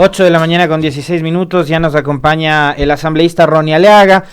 8 de la mañana con 16 minutos, ya nos acompaña el asambleísta Ronnie Aliaga,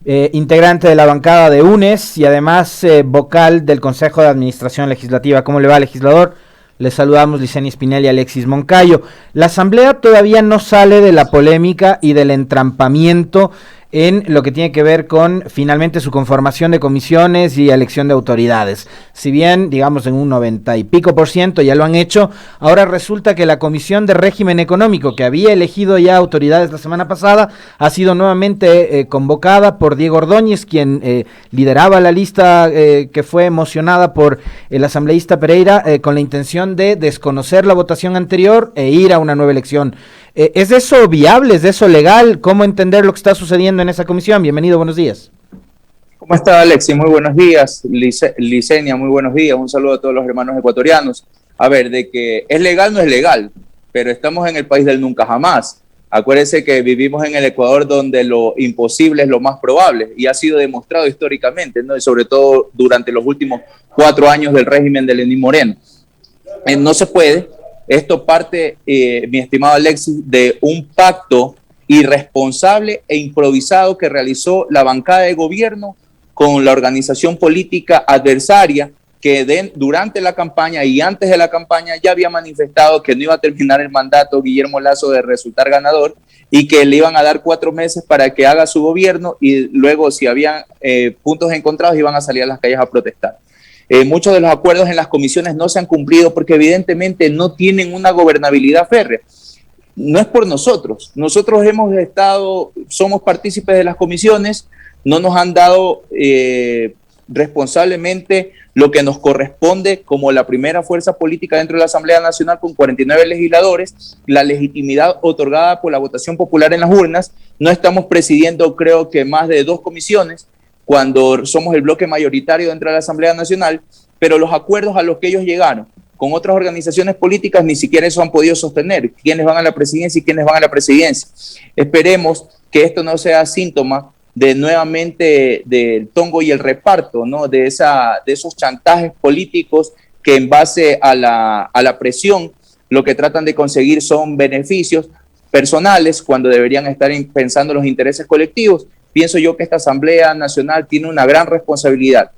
integrante de la bancada de UNES y además vocal del Consejo de Administración Legislativa. ¿Cómo le va, legislador? Les saludamos Licenia Spinelli y Alexis Moncayo. La asamblea todavía no sale de la polémica y del entrampamiento en lo que tiene que ver con finalmente su conformación de comisiones y elección de autoridades. Si bien, digamos, en un 90 y pico % ya lo han hecho, ahora resulta que la Comisión de Régimen Económico, que había elegido ya autoridades la semana pasada, ha sido nuevamente convocada por Diego Ordóñez, quien lideraba la lista que fue emocionada por el asambleísta Pereira, con la intención de desconocer la votación anterior e ir a una nueva elección. ¿Es eso viable? ¿Es eso legal? ¿Cómo entender lo que está sucediendo en esa comisión? Bienvenido, buenos días. ¿Cómo está, Alexis? Muy buenos días. Licenia, muy buenos días. Un saludo a todos los hermanos ecuatorianos. A ver, de que es legal, no es legal, pero estamos en el país del nunca jamás. Acuérdense que vivimos en el Ecuador donde lo imposible es lo más probable y ha sido demostrado históricamente, ¿no? Y sobre todo durante los últimos 4 años del régimen de Lenín Moreno. No se puede. Esto parte, mi estimado Alexis, de un pacto irresponsable e improvisado que realizó la bancada de gobierno con la organización política adversaria que durante la campaña y antes de la campaña ya había manifestado que no iba a terminar el mandato Guillermo Lasso de resultar ganador y que le iban a dar 4 meses para que haga su gobierno y luego si habían puntos encontrados iban a salir a las calles a protestar. Muchos de los acuerdos en las comisiones no se han cumplido porque evidentemente no tienen una gobernabilidad férrea. No es por nosotros. Nosotros somos partícipes de las comisiones, no nos han dado responsablemente lo que nos corresponde como la primera fuerza política dentro de la Asamblea Nacional con 49 legisladores, la legitimidad otorgada por la votación popular en las urnas. No estamos presidiendo, creo que más de 2 comisiones, cuando somos el bloque mayoritario dentro de la Asamblea Nacional, pero los acuerdos a los que ellos llegaron con otras organizaciones políticas ni siquiera eso han podido sostener, quiénes van a la presidencia y quiénes van a la presidencia. Esperemos que esto no sea síntoma de nuevamente del tongo y el reparto, ¿no? de esos chantajes políticos que en base a la presión lo que tratan de conseguir son beneficios personales cuando deberían estar pensando en los intereses colectivos. Pienso yo que esta Asamblea Nacional tiene una gran responsabilidad,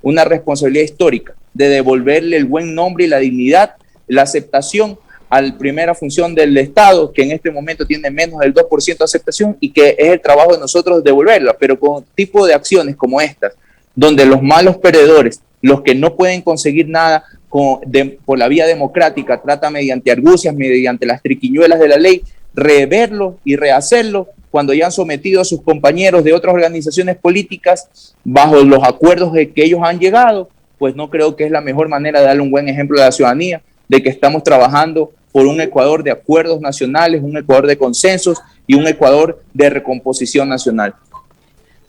una responsabilidad histórica de devolverle el buen nombre y la dignidad, la aceptación a la primera función del Estado, que en este momento tiene menos del 2% de aceptación y que es el trabajo de nosotros devolverla, pero con tipo de acciones como estas, donde los malos perdedores, los que no pueden conseguir nada por la vía democrática, trata mediante argucias, mediante las triquiñuelas de la ley, reverlo y rehacerlo, cuando ya han sometido a sus compañeros de otras organizaciones políticas bajo los acuerdos de que ellos han llegado, pues no creo que es la mejor manera de darle un buen ejemplo a la ciudadanía de que estamos trabajando por un Ecuador de acuerdos nacionales, un Ecuador de consensos y un Ecuador de recomposición nacional.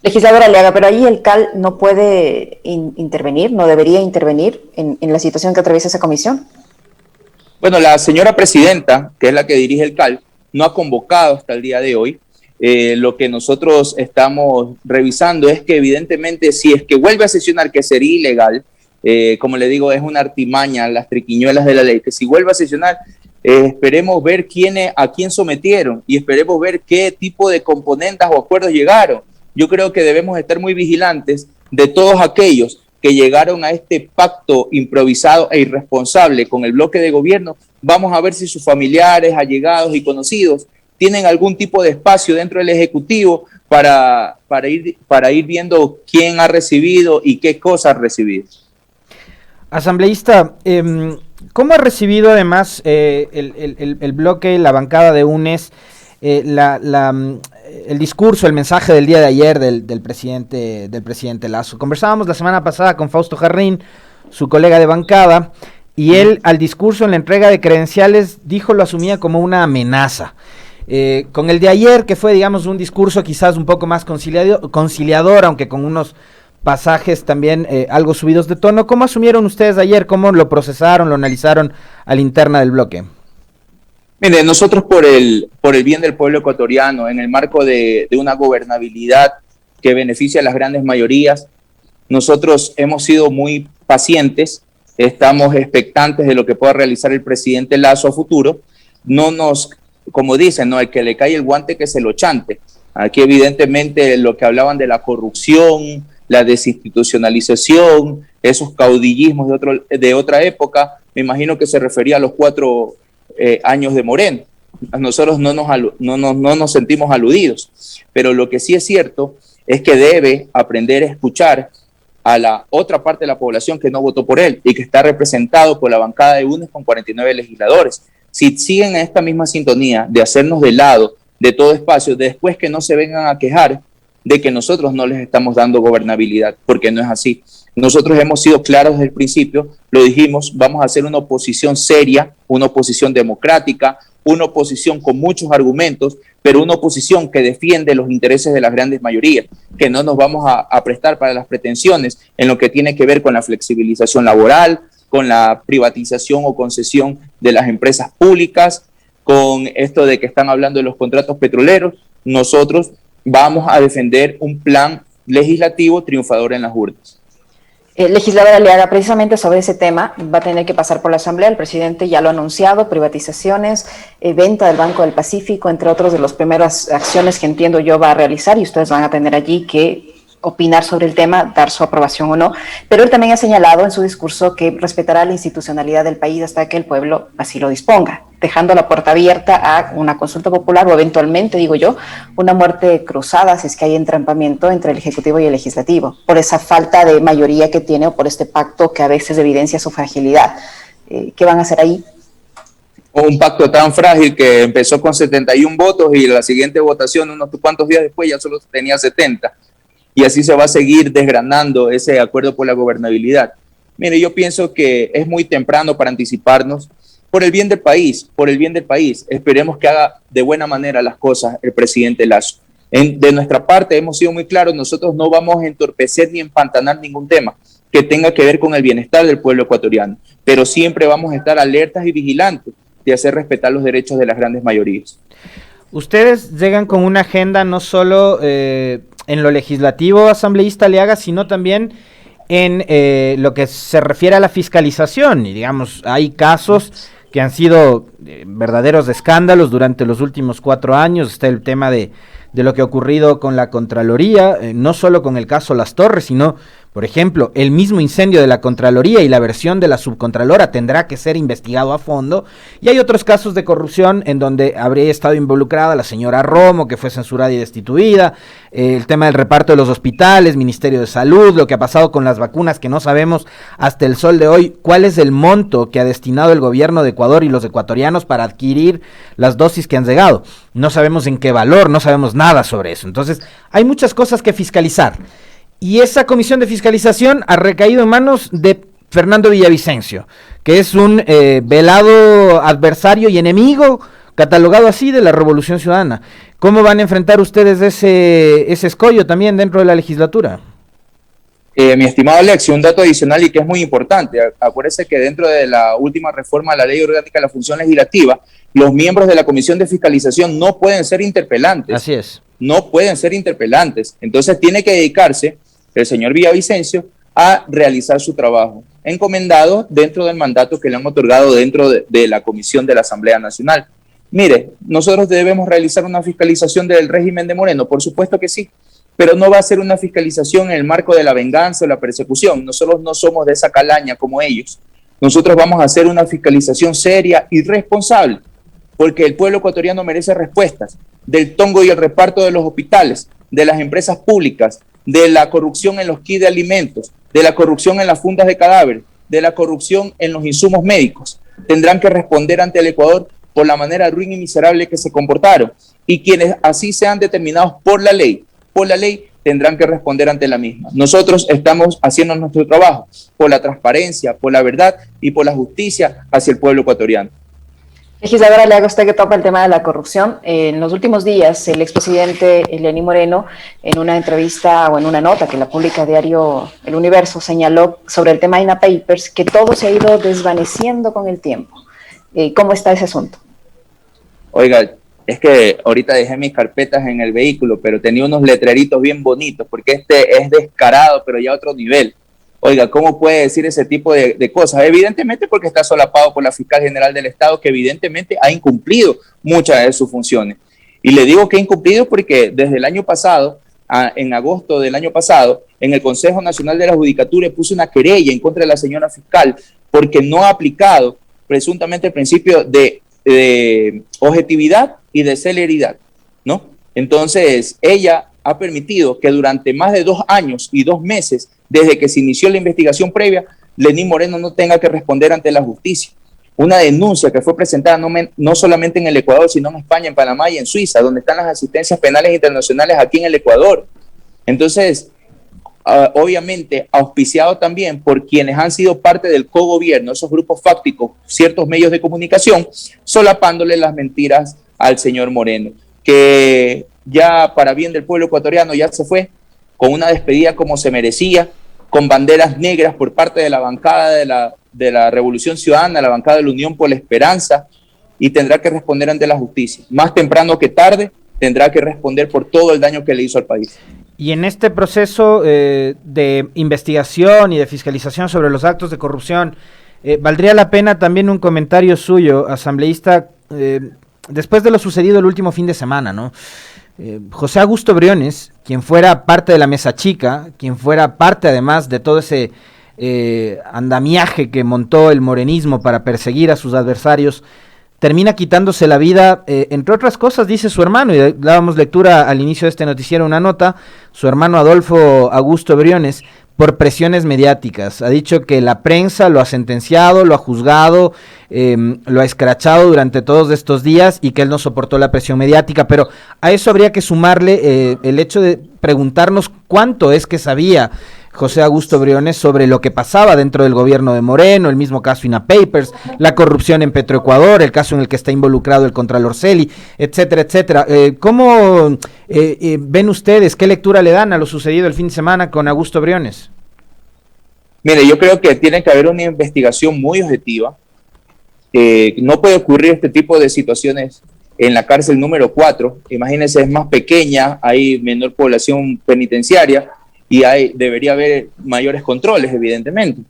Legislador Aliaga, pero ahí el CAL no puede intervenir, no debería intervenir en la situación que atraviesa esa comisión. Bueno, la señora presidenta, que es la que dirige el CAL, no ha convocado hasta el día de hoy. Lo que nosotros estamos revisando es que evidentemente si es que vuelve a sesionar, que sería ilegal, como le digo, es una artimaña, las triquiñuelas de la ley, que si vuelve a sesionar, esperemos ver a quién sometieron y esperemos ver qué tipo de componentes o acuerdos llegaron. Yo creo que debemos estar muy vigilantes de todos aquellos que llegaron a este pacto improvisado e irresponsable con el bloque de gobierno. Vamos a ver si sus familiares, allegados y conocidos tienen algún tipo de espacio dentro del Ejecutivo para ir viendo quién ha recibido y qué cosas ha recibido. Asambleísta, ¿cómo ha recibido además el bloque, la bancada de UNES, el discurso, el mensaje del día de ayer del presidente Lasso? Conversábamos la semana pasada con Fausto Jarrín, su colega de bancada, y él al discurso en la entrega de credenciales lo asumía como una amenaza. Con el de ayer, que fue, digamos, un discurso quizás un poco más conciliador, aunque con unos pasajes también algo subidos de tono, ¿cómo asumieron ustedes ayer? ¿Cómo lo procesaron, lo analizaron a la interna del bloque? Mire, nosotros por el bien del pueblo ecuatoriano, en el marco de una gobernabilidad que beneficia a las grandes mayorías, nosotros hemos sido muy pacientes, estamos expectantes de lo que pueda realizar el presidente Lasso a futuro. No nos como dicen, ¿no? El que le cae el guante que se lo chante. Aquí evidentemente lo que hablaban de la corrupción, la desinstitucionalización, esos caudillismos de otra época, me imagino que se refería a los 4 años de Moreno. A nosotros no nos sentimos aludidos, pero lo que sí es cierto es que debe aprender a escuchar a la otra parte de la población que no votó por él y que está representado por la bancada de UNES con 49 legisladores. Si siguen en esta misma sintonía de hacernos de lado de todo espacio, después que no se vengan a quejar de que nosotros no les estamos dando gobernabilidad, porque no es así. Nosotros hemos sido claros desde el principio, lo dijimos, vamos a hacer una oposición seria, una oposición democrática, una oposición con muchos argumentos, pero una oposición que defiende los intereses de las grandes mayorías, que no nos vamos a prestar para las pretensiones en lo que tiene que ver con la flexibilización laboral, con la privatización o concesión de las empresas públicas, con esto de que están hablando de los contratos petroleros. Nosotros vamos a defender un plan legislativo triunfador en las urnas. Legisladora Aliaga, precisamente sobre ese tema, va a tener que pasar por la Asamblea, el presidente ya lo ha anunciado, privatizaciones, venta del Banco del Pacífico, entre otros de las primeras acciones que entiendo yo va a realizar, y ustedes van a tener allí que opinar sobre el tema, dar su aprobación o no, pero él también ha señalado en su discurso que respetará la institucionalidad del país hasta que el pueblo así lo disponga, dejando la puerta abierta a una consulta popular o eventualmente, digo yo, una muerte cruzada si es que hay entrampamiento entre el Ejecutivo y el Legislativo, por esa falta de mayoría que tiene o por este pacto que a veces evidencia su fragilidad. ¿Qué van a hacer ahí? Un pacto tan frágil que empezó con 71 votos y la siguiente votación, unos cuantos días después, ya solo tenía 70. Y así se va a seguir desgranando ese acuerdo por la gobernabilidad. Mire, yo pienso que es muy temprano para anticiparnos por el bien del país, por el bien del país. Esperemos que haga de buena manera las cosas el presidente Lasso. De nuestra parte hemos sido muy claros, nosotros no vamos a entorpecer ni empantanar ningún tema que tenga que ver con el bienestar del pueblo ecuatoriano, pero siempre vamos a estar alertas y vigilantes de hacer respetar los derechos de las grandes mayorías. Ustedes llegan con una agenda no solo en lo legislativo, asambleísta Aliaga, sino también en lo que se refiere a la fiscalización. Y digamos, hay casos que han sido verdaderos escándalos durante los últimos 4 años. Está el tema de lo que ha ocurrido con la Contraloría, no solo con el caso Las Torres, sino, por ejemplo, el mismo incendio de la Contraloría y la versión de la subcontralora tendrá que ser investigado a fondo. Y hay otros casos de corrupción en donde habría estado involucrada la señora Romo, que fue censurada y destituida, el tema del reparto de los hospitales, Ministerio de Salud, lo que ha pasado con las vacunas, que no sabemos hasta el sol de hoy cuál es el monto que ha destinado el gobierno de Ecuador y los ecuatorianos para adquirir las dosis que han llegado. No sabemos en qué valor, no sabemos nada sobre eso. Entonces, hay muchas cosas que fiscalizar. Y esa comisión de fiscalización ha recaído en manos de Fernando Villavicencio, que es un velado adversario y enemigo, catalogado así, de la Revolución Ciudadana. ¿Cómo van a enfrentar ustedes ese escollo también dentro de la legislatura? Mi estimado Alexio, un dato adicional y que es muy importante. Acuérdese que dentro de la última reforma a la Ley Orgánica de la Función Legislativa, los miembros de la Comisión de Fiscalización no pueden ser interpelantes. Así es. No pueden ser interpelantes. Entonces tiene que dedicarse el señor Villavicencio a realizar su trabajo, encomendado dentro del mandato que le han otorgado dentro de la Comisión de la Asamblea Nacional. Mire, nosotros debemos realizar una fiscalización del régimen de Moreno, por supuesto que sí, pero no va a ser una fiscalización en el marco de la venganza o la persecución. Nosotros no somos de esa calaña como ellos. Nosotros vamos a hacer una fiscalización seria y responsable, porque el pueblo ecuatoriano merece respuestas del tongo y el reparto de los hospitales, de las empresas públicas, de la corrupción en los kits de alimentos, de la corrupción en las fundas de cadáveres, de la corrupción en los insumos médicos. Tendrán que responder ante el Ecuador por la manera ruin y miserable que se comportaron, y quienes así sean determinados por la ley tendrán que responder ante la misma. Nosotros estamos haciendo nuestro trabajo por la transparencia, por la verdad y por la justicia hacia el pueblo ecuatoriano. Legisladora, le hago a usted que topa el tema de la corrupción. En los últimos días, el expresidente Lenín Moreno, en una entrevista o en una nota que la publica diario El Universo, señaló sobre el tema INA Papers que todo se ha ido desvaneciendo con el tiempo. ¿Cómo está ese asunto? Oiga, es que ahorita dejé mis carpetas en el vehículo, pero tenía unos letreritos bien bonitos, porque este es descarado, pero ya a otro nivel. Oiga, ¿cómo puede decir ese tipo de cosas? Evidentemente porque está solapado por la fiscal general del Estado, que evidentemente ha incumplido muchas de sus funciones. Y le digo que ha incumplido porque desde el año pasado, en agosto del año pasado, en el Consejo Nacional de la Judicatura puso una querella en contra de la señora fiscal porque no ha aplicado presuntamente el principio de objetividad y de celeridad, ¿no? Entonces, ella ha permitido que durante más de 2 años y 2 meses, desde que se inició la investigación previa, Lenín Moreno no tenga que responder ante la justicia. Una denuncia que fue presentada no solamente en el Ecuador, sino en España, en Panamá y en Suiza, donde están las asistencias penales internacionales aquí en el Ecuador. Entonces, obviamente auspiciado también por quienes han sido parte del cogobierno, esos grupos fácticos, ciertos medios de comunicación, solapándole las mentiras al señor Moreno, que ya para bien del pueblo ecuatoriano ya se fue, con una despedida como se merecía, con banderas negras por parte de la bancada de la Revolución Ciudadana, la bancada de la Unión por la Esperanza, y tendrá que responder ante la justicia. Más temprano que tarde, tendrá que responder por todo el daño que le hizo al país. Y en este proceso de investigación y de fiscalización sobre los actos de corrupción, valdría la pena también un comentario suyo, asambleísta, después de lo sucedido el último fin de semana, ¿no? José Augusto Briones, quien fuera parte de la mesa chica, quien fuera parte además de todo ese andamiaje que montó el morenismo para perseguir a sus adversarios, termina quitándose la vida, entre otras cosas, dice su hermano, y dábamos lectura al inicio de este noticiero una nota, su hermano Adolfo Augusto Briones, por presiones mediáticas. Ha dicho que la prensa lo ha sentenciado, lo ha juzgado, lo ha escrachado durante todos estos días y que él no soportó la presión mediática, pero a eso habría que sumarle el hecho de preguntarnos cuánto es que sabía José Augusto Briones sobre lo que pasaba dentro del gobierno de Moreno, el mismo caso INA Papers, la corrupción en Petroecuador, el caso en el que está involucrado el Contralor Celi, etcétera, etcétera. ¿Cómo ven ustedes, qué lectura le dan a lo sucedido el fin de semana con Augusto Briones? Mire, yo creo que tiene que haber una investigación muy objetiva. No puede ocurrir este tipo de situaciones en la cárcel número 4. Imagínense, es más pequeña, hay menor población penitenciaria, y debería haber mayores controles, evidentemente.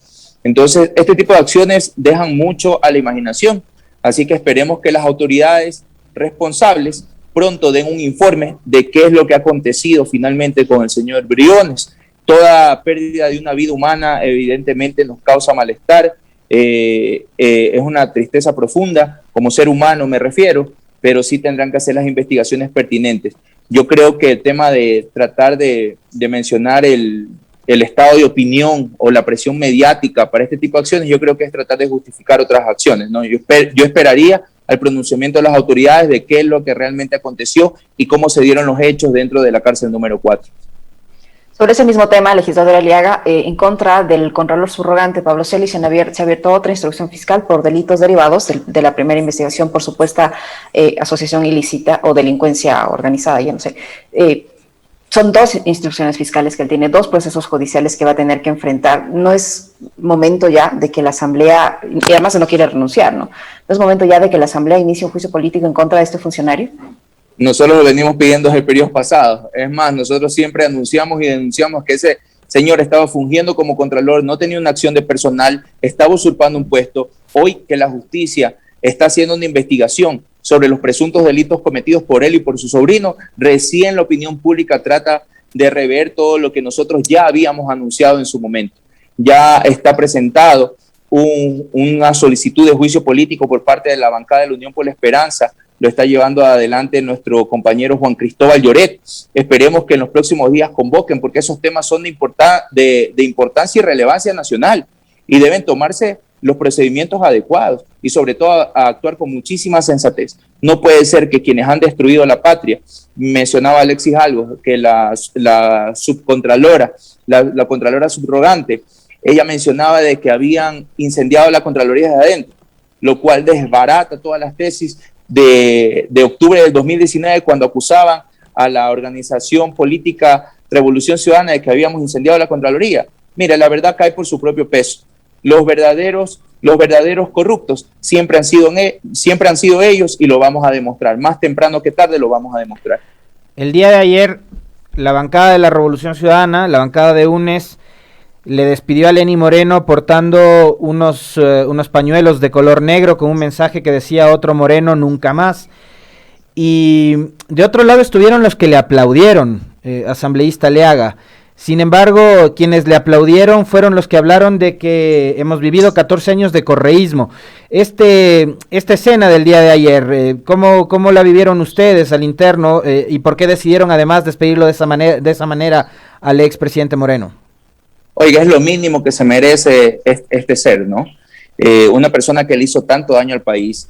Entonces, este tipo de acciones dejan mucho a la imaginación, así que esperemos que las autoridades responsables pronto den un informe de qué es lo que ha acontecido finalmente con el señor Briones. Toda pérdida de una vida humana evidentemente nos causa malestar, es una tristeza profunda, como ser humano me refiero, pero sí tendrán que hacer las investigaciones pertinentes. Yo creo que el tema de tratar de mencionar el estado de opinión o la presión mediática para este tipo de acciones, yo creo que es tratar de justificar otras acciones, ¿no? Yo esperaría al pronunciamiento de las autoridades de qué es lo que realmente aconteció y cómo se dieron los hechos dentro de la cárcel número 4. Sobre ese mismo tema, legisladora Aliaga, en contra del contralor subrogante Pablo Celi se ha abierto otra instrucción fiscal por delitos derivados de la primera investigación por supuesta asociación ilícita o delincuencia organizada, ya no sé. Son 2 instrucciones fiscales que él tiene, 2 procesos judiciales que va a tener que enfrentar. No es momento ya de que la Asamblea, y además no quiere renunciar, ¿no? No es momento ya de que la Asamblea inicie un juicio político en contra de este funcionario. Nosotros lo venimos pidiendo desde periodos pasados. Es más, nosotros siempre anunciamos y denunciamos que ese señor estaba fungiendo como contralor, no tenía una acción de personal, estaba usurpando un puesto. Hoy que la justicia está haciendo una investigación sobre los presuntos delitos cometidos por él y por su sobrino, recién la opinión pública trata de rever todo lo que nosotros ya habíamos anunciado en su momento. Ya está presentado una solicitud de juicio político por parte de la bancada de la Unión por la Esperanza. Lo está llevando adelante nuestro compañero Juan Cristóbal Lloret. Esperemos que en los próximos días convoquen, porque esos temas son de importancia y relevancia nacional y deben tomarse los procedimientos adecuados y sobre todo a actuar con muchísima sensatez. No puede ser que quienes han destruido la patria, mencionaba Alexis algo, que la subcontralora, la contralora subrogante, ella mencionaba de que habían incendiado la Contraloría desde adentro, lo cual desbarata todas las tesis de octubre del 2019, cuando acusaban a la organización política Revolución Ciudadana de que habíamos incendiado la Contraloría. Mira, la verdad cae por su propio peso. Los verdaderos corruptos siempre han sido ellos, y lo vamos a demostrar. Más temprano que tarde lo vamos a demostrar. El día de ayer, la bancada de la Revolución Ciudadana, la bancada de UNES, le despidió a Lenín Moreno portando unos pañuelos de color negro con un mensaje que decía otro Moreno nunca más. Y de otro lado estuvieron los que le aplaudieron, asambleísta Aliaga. Sin embargo, quienes le aplaudieron fueron los que hablaron de que hemos vivido 14 años de correísmo. Esta escena del día de ayer, ¿cómo la vivieron ustedes al interno y por qué decidieron además despedirlo de esa manera al expresidente Moreno? Oiga, es lo mínimo que se merece este ser, ¿no? Una persona que le hizo tanto daño al país.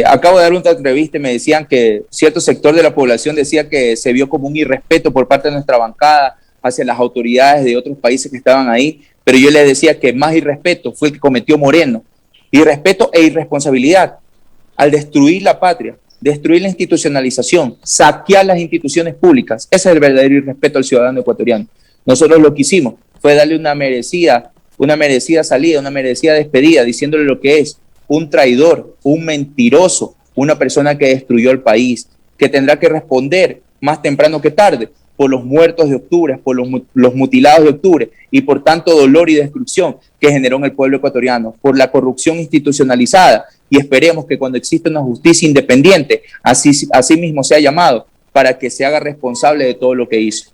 Acabo de dar una entrevista y me decían que cierto sector de la población decía que se vio como un irrespeto por parte de nuestra bancada hacia las autoridades de otros países que estaban ahí, pero yo les decía que más irrespeto fue el que cometió Moreno. Irrespeto e irresponsabilidad al destruir la patria, destruir la institucionalización, saquear las instituciones públicas. Ese es el verdadero irrespeto al ciudadano ecuatoriano. Nosotros lo que hicimos fue darle una merecida salida, una merecida despedida, diciéndole lo que es un traidor, un mentiroso, una persona que destruyó el país, que tendrá que responder más temprano que tarde por los muertos de octubre, por los mutilados de octubre y por tanto dolor y destrucción que generó en el pueblo ecuatoriano, por la corrupción institucionalizada, y esperemos que cuando exista una justicia independiente, así mismo sea llamado, para que se haga responsable de todo lo que hizo.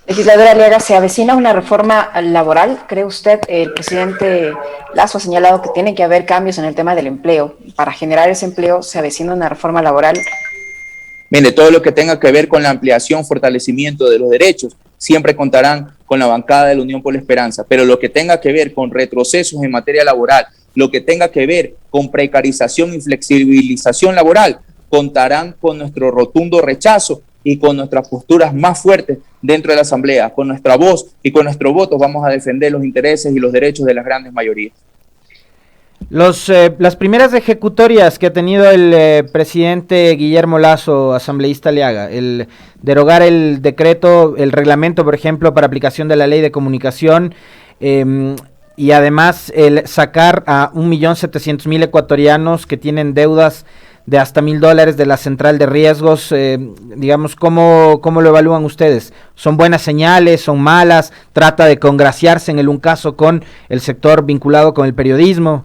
Legisladora Aliaga, ¿se avecina una reforma laboral? ¿Cree usted? El presidente Lasso ha señalado que tiene que haber cambios en el tema del empleo. Para generar ese empleo, ¿se avecina una reforma laboral? Mire, todo lo que tenga que ver con la ampliación, fortalecimiento de los derechos, siempre contarán con la bancada de la Unión por la Esperanza, pero lo que tenga que ver con retrocesos en materia laboral, lo que tenga que ver con precarización y flexibilización laboral, contarán con nuestro rotundo rechazo y con nuestras posturas más fuertes dentro de la Asamblea. Con nuestra voz y con nuestro voto vamos a defender los intereses y los derechos de las grandes mayorías. Las primeras ejecutorias que ha tenido el presidente Guillermo Lasso, asambleísta Aliaga, el derogar el decreto, el reglamento, por ejemplo, para aplicación de la ley de comunicación, y además el sacar a 1.700.000 ecuatorianos que tienen deudas de hasta $1.000 de la central de riesgos, digamos, ¿cómo lo evalúan ustedes? ¿Son buenas señales? ¿Son malas? ¿Trata de congraciarse en un caso con el sector vinculado con el periodismo?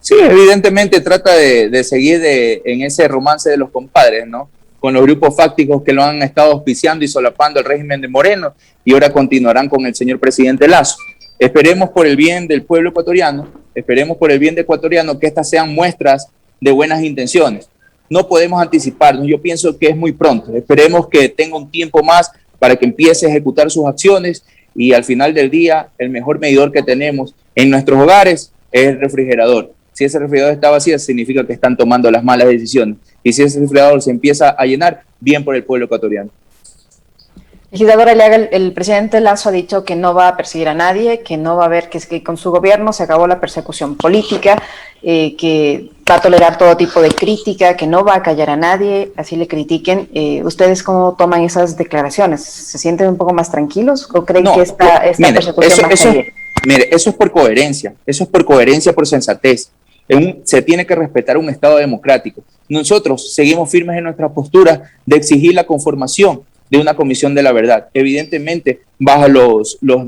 Sí, evidentemente trata de seguir en ese romance de los compadres, ¿no? Con los grupos fácticos que lo han estado auspiciando y solapando el régimen de Moreno, y ahora continuarán con el señor presidente Lasso. Esperemos por el bien del pueblo ecuatoriano, esperemos por el bien de ecuatoriano que estas sean muestras de buenas intenciones. No podemos anticiparnos, yo pienso que es muy pronto. Esperemos que tenga un tiempo más para que empiece a ejecutar sus acciones, y al final del día el mejor medidor que tenemos en nuestros hogares es el refrigerador. Si ese refrigerador está vacío, significa que están tomando las malas decisiones. Y si ese refrigerador se empieza a llenar, bien por el pueblo ecuatoriano. Legisladora Aliaga, el presidente Lasso ha dicho que no va a perseguir a nadie, que no va a haber, que con su gobierno se acabó la persecución política, que va a tolerar todo tipo de crítica, que no va a callar a nadie, así le critiquen. ¿Ustedes cómo toman esas declaraciones? ¿Se sienten un poco más tranquilos o creen que esta persecución va a seguir? Mire, eso es por coherencia, por sensatez. Se tiene que respetar un Estado democrático. Nosotros seguimos firmes en nuestra postura de exigir la conformación de una comisión de la verdad, evidentemente bajo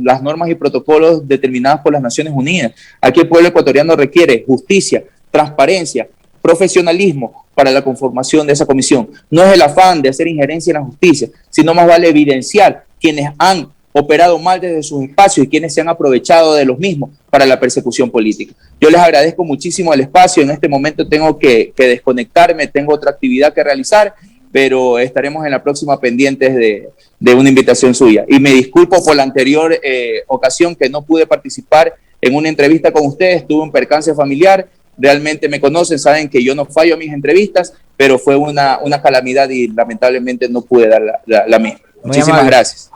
las normas y protocolos determinados por las Naciones Unidas. Aquí el pueblo ecuatoriano requiere justicia, transparencia, profesionalismo para la conformación de esa comisión. No es el afán de hacer injerencia en la justicia, sino más vale evidenciar quienes han operado mal desde sus espacios y quienes se han aprovechado de los mismos para la persecución política. Yo les agradezco muchísimo el espacio. En este momento tengo que desconectarme, tengo otra actividad que realizar, pero estaremos en la próxima pendientes de una invitación suya. Y me disculpo por la anterior ocasión que no pude participar en una entrevista con ustedes, tuve un percance familiar, realmente me conocen, saben que yo no fallo a mis entrevistas, pero fue una calamidad y lamentablemente no pude dar la misma. Muchísimas gracias.